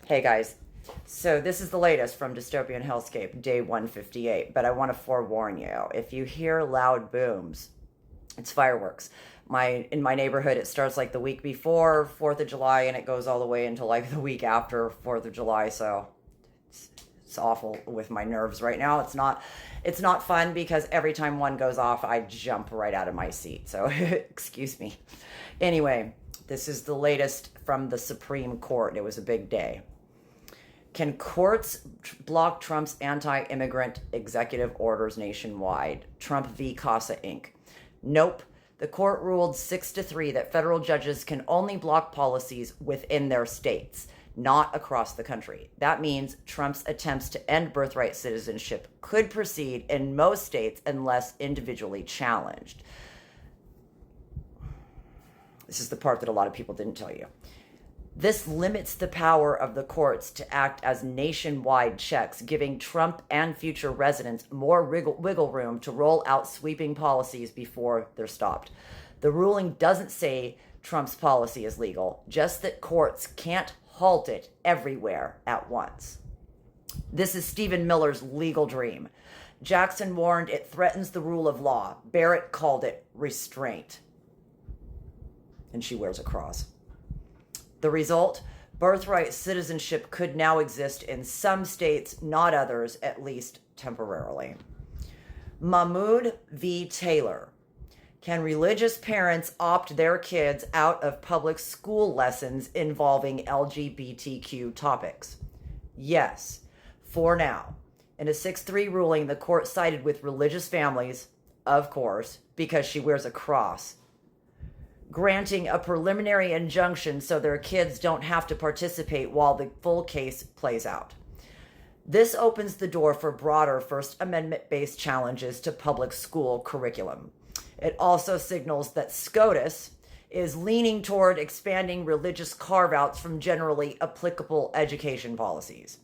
Hey guys, so this is the latest from Dystopian Hellscape, day 158, but I want to forewarn you. If you hear loud booms, it's fireworks. In my neighborhood, it starts like the week before 4th of July and it goes all the way until like the week after 4th of July, so it's awful with my nerves right now. It's not fun because every time one goes off, I jump right out of my seat. So, excuse me. Anyway, this is the latest from the Supreme Court. It was a big day. Can courts block Trump's anti-immigrant executive orders nationwide? Trump v. Casa Inc. Nope. The court ruled 6-3 that federal judges can only block policies within their states, not across the country. That means Trump's attempts to end birthright citizenship could proceed in most states unless individually challenged. This is the part that a lot of people didn't tell you. This limits the power of the courts to act as nationwide checks, giving Trump and future residents more wiggle room to roll out sweeping policies before they're stopped. The ruling doesn't say Trump's policy is legal, just that courts can't halt it everywhere at once. This is Stephen Miller's legal dream. Jackson warned it threatens the rule of law. Barrett called it restraint. And she wears a cross. The result? Birthright citizenship could now exist in some states, not others, at least temporarily. Mahmoud v. Taylor. Can religious parents opt their kids out of public school lessons involving LGBTQ topics? Yes, for now. In a 6-3 ruling, the court sided with religious families, of course, because she wears a cross, granting a preliminary injunction so their kids don't have to participate while the full case plays out. This opens the door for broader First Amendment-based challenges to public school curriculum. It also signals that SCOTUS is leaning toward expanding religious carve-outs from generally applicable education policies.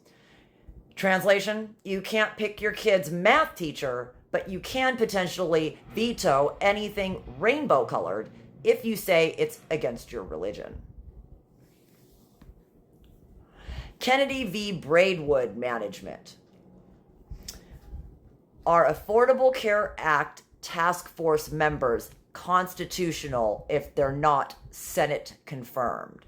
Translation: you can't pick your kid's math teacher, but you can potentially veto anything rainbow-colored if you say it's against your religion. Kennedy v. Braidwood Management. Are Affordable Care Act task force members constitutional if they're not Senate confirmed?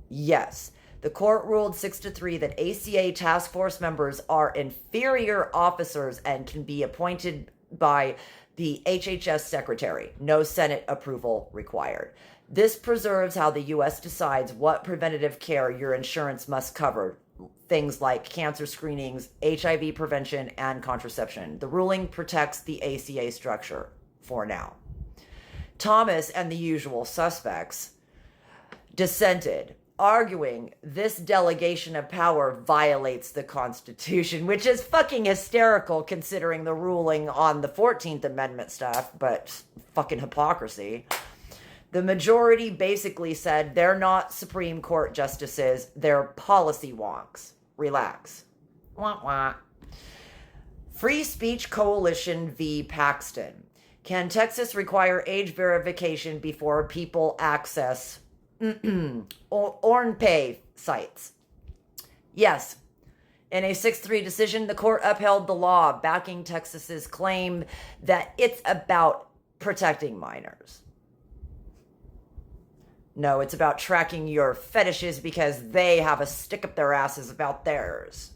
Yes. The court ruled 6-3 that ACA task force members are inferior officers and can be appointed by the HHS secretary. No Senate approval required. This preserves how the U.S. decides what preventative care your insurance must cover, things like cancer screenings, HIV prevention, and contraception. The ruling protects the ACA structure for now. Thomas and the usual suspects dissented, arguing this delegation of power violates the Constitution, which is fucking hysterical considering the ruling on the 14th Amendment stuff, but fucking hypocrisy. The majority basically said they're not Supreme Court justices, they're policy wonks. Relax. Wah wah. Free Speech Coalition v. Paxton. Can Texas require age verification before people access ORNPay sites? Yes. In a 6-3 decision, the court upheld the law backing Texas's claim that it's about protecting minors. No, it's about tracking your fetishes because they have a stick up their asses about theirs.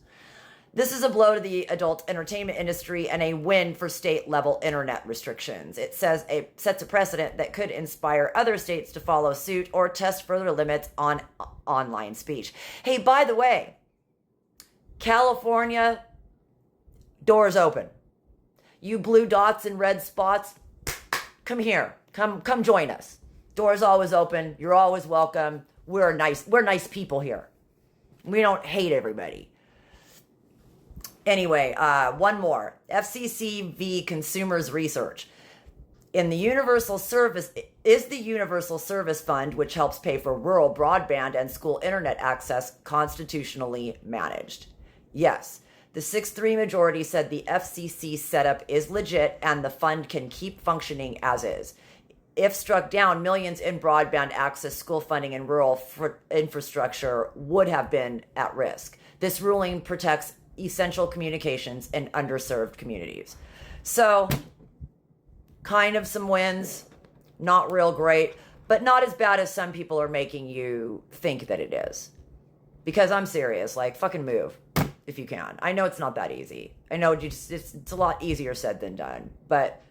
This is a blow to the adult entertainment industry and a win for state-level internet restrictions. It sets a precedent that could inspire other states to follow suit or test further limits on online speech. Hey, by the way, California, doors open. You blue dots and red spots, come here. Come join us. Doors always open. You're always welcome. We're nice people here. We don't hate everybody. Anyway, one more. FCC v. Consumers Research. The Universal Service Fund, which helps pay for rural broadband and school internet access, constitutionally managed? Yes. The 6-3 majority said the FCC setup is legit and the fund can keep functioning as is. if struck down, millions in broadband access, school funding, and rural infrastructure would have been at risk. This ruling protects essential communications in underserved communities. So, kind of some wins, not real great, but not as bad as some people are making you think that it is. Because I'm serious, like, fucking move if you can. I know it's not that easy. I know it's a lot easier said than done. But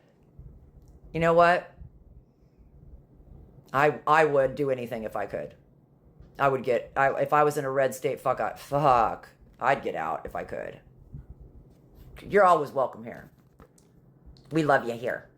you know what? I would do anything if I could. If I was in a red state, I'd get out if I could. You're always welcome here. We love you here.